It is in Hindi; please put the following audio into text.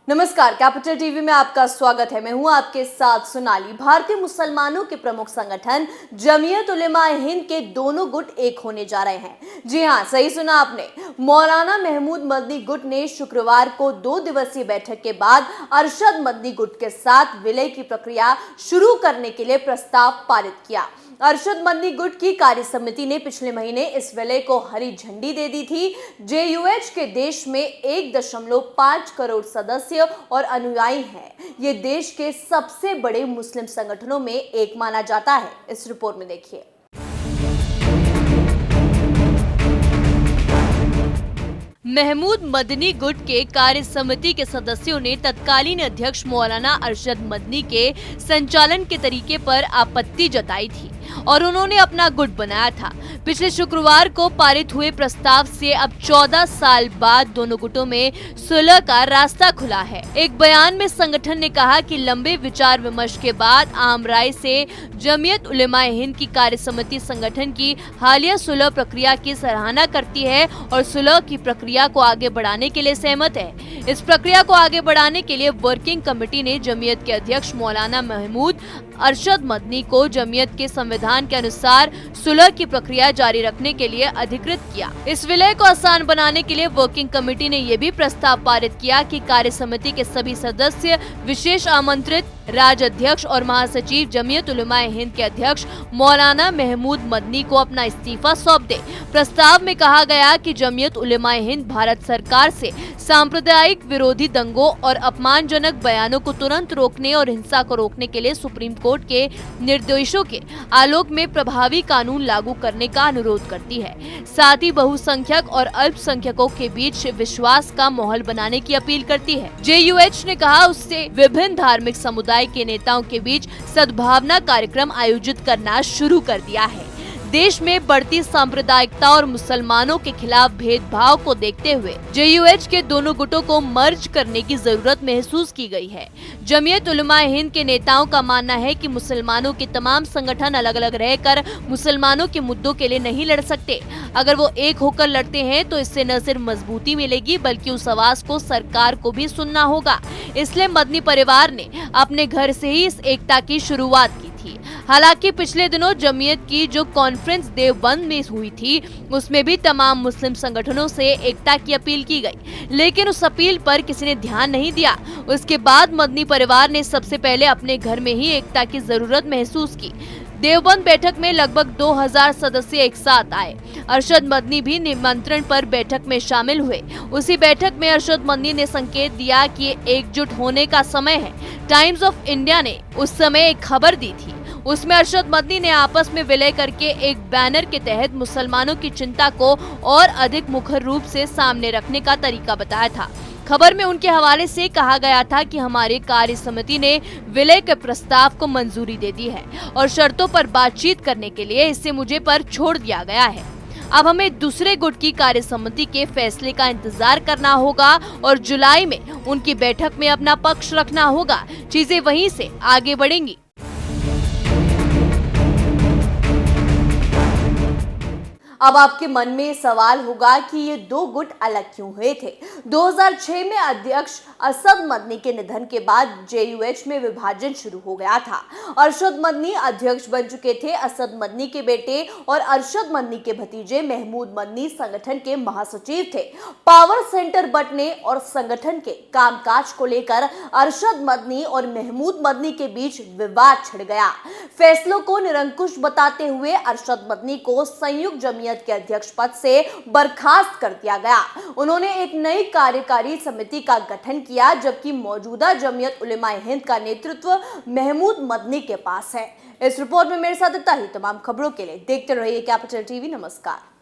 नमस्कार, कैपिटल टीवी में आपका स्वागत है। मैं हूं आपके साथ सोनाली। भारतीय मुसलमानों के प्रमुख संगठन जमीयत उलेमा हिंद के दोनों गुट एक होने जा रहे हैं। जी हां, सही सुना आपने। मौलाना महमूद मदनी गुट ने शुक्रवार को 2 दिवसीय बैठक के बाद अरशद मदनी गुट के साथ विलय की प्रक्रिया शुरू करने के लिए प्रस्ताव पारित किया। अरशद मदनी गुट की कार्य समिति ने पिछले महीने इस विलय को हरी झंडी दे दी थी। जेयूएच के देश में 1.5 करोड़ सदस्य और अनुयायी हैं। ये देश के सबसे बड़े मुस्लिम संगठनों में एक माना जाता है। इस रिपोर्ट में देखिए। महमूद मदनी गुट के कार्य समिति के सदस्यों ने तत्कालीन अध्यक्ष मौलाना अरशद मदनी के संचालन के तरीके पर आपत्ति जताई थी और उन्होंने अपना गुट बनाया था। पिछले शुक्रवार को पारित हुए प्रस्ताव से अब 14 साल बाद दोनों गुटों में सुलह का रास्ता खुला है। एक बयान में संगठन ने कहा कि लंबे विचार विमर्श के बाद आम राय से जमीयत उलेमा हिंद की कार्य समिति संगठन की हालिया सुलह प्रक्रिया की सराहना करती है और सुलह की प्रक्रिया को आगे बढ़ाने के लिए सहमत है। इस प्रक्रिया को आगे बढ़ाने के लिए वर्किंग कमेटी ने जमीयत के अध्यक्ष मौलाना महमूद अरशद मदनी को जमीयत के संविधान के अनुसार सुलह की प्रक्रिया जारी रखने के लिए अधिकृत किया। इस विलय को आसान बनाने के लिए वर्किंग कमेटी ने यह भी प्रस्ताव पारित किया कि कार्य समिति के सभी सदस्य, विशेष आमंत्रित राज्य अध्यक्ष और महासचिव जमीयत उलेमा हिंद के अध्यक्ष मौलाना महमूद मदनी को अपना इस्तीफा सौंप दे। प्रस्ताव में कहा गया कि जमीयत उलेमा हिंद भारत सरकार से सांप्रदायिक विरोधी दंगों और अपमानजनक बयानों को तुरंत रोकने और हिंसा को रोकने के लिए सुप्रीम कोर्ट के निर्देशों के आलोक में प्रभावी कानून लागू करने का अनुरोध करती है। साथ ही बहुसंख्यक और अल्पसंख्यकों के बीच विश्वास का माहौल बनाने की अपील करती है। जेयूएच ने कहा उससे विभिन्न धार्मिक समुदाय के नेताओं के बीच सद्भावना कार्यक्रम आयोजित करना शुरू कर दिया है। देश में बढ़ती सांप्रदायिकता और मुसलमानों के खिलाफ भेदभाव को देखते हुए जेयूएच के दोनों गुटों को मर्ज करने की जरूरत महसूस की गई है। जमीयत उलेमा हिंद के नेताओं का मानना है कि मुसलमानों के तमाम संगठन अलग अलग रहकर मुसलमानों के मुद्दों के लिए नहीं लड़ सकते। अगर वो एक होकर लड़ते हैं तो इससे न सिर्फ मजबूती मिलेगी बल्कि उस आवाज को सरकार को भी सुनना होगा। इसलिए मदनी परिवार ने अपने घर से ही इस एकता की शुरुआत की थी। हालांकि पिछले दिनों जमीयत की जो कॉन्फ्रेंस देवबंद में हुई थी उसमें भी तमाम मुस्लिम संगठनों से एकता की अपील की गई, लेकिन उस अपील पर किसी ने ध्यान नहीं दिया। उसके बाद मदनी परिवार ने सबसे पहले अपने घर में ही एकता की जरूरत महसूस की। देवबंद बैठक में लगभग 2000 सदस्य एक साथ आए। अरशद मदनी भी निमंत्रण पर बैठक में शामिल हुए। उसी बैठक में अरशद मदनी ने संकेत दिया कि एकजुट होने का समय है। टाइम्स ऑफ इंडिया ने उस समय एक खबर दी थी। उसमें अरशद मदनी ने आपस में विलय करके एक बैनर के तहत मुसलमानों की चिंता को और अधिक मुखर रूप से सामने रखने का तरीका बताया था। खबर में उनके हवाले से कहा गया था कि हमारी कार्य समिति ने विलय के प्रस्ताव को मंजूरी दे दी है और शर्तों पर बातचीत करने के लिए इसे मुझे पर छोड़ दिया गया है। अब हमें दूसरे गुट की कार्य समिति के फैसले का इंतजार करना होगा और जुलाई में उनकी बैठक में अपना पक्ष रखना होगा। चीजें वहीं से आगे बढ़ेंगी। अब आपके मन में सवाल होगा कि ये दो गुट अलग क्यों हुए थे। 2006 में अध्यक्ष असद मदनी के निधन के बाद जेयूएच में विभाजन शुरू हो गया था। अरशद मदनी अध्यक्ष बन चुके थे। असद मदनी के बेटे और अरशद मदनी के भतीजे महमूद मदनी संगठन के महासचिव थे। पावर सेंटर बंटने और संगठन के कामकाज को लेकर अरशद मदनी और महमूद मदनी के बीच विवाद छिड़ गया। फैसलों को निरंकुश बताते हुए अरशद मदनी को संयुक्त जमीयत के अध्यक्ष पद से बर्खास्त कर दिया गया। उन्होंने एक नई कार्यकारी समिति का गठन किया, जबकि मौजूदा जमीयत उलेमा हिंद का नेतृत्व महमूद मदनी के पास है। इस रिपोर्ट में मेरे साथ इतना ही। तमाम खबरों के लिए देखते रहिए कैपिटल टीवी। नमस्कार।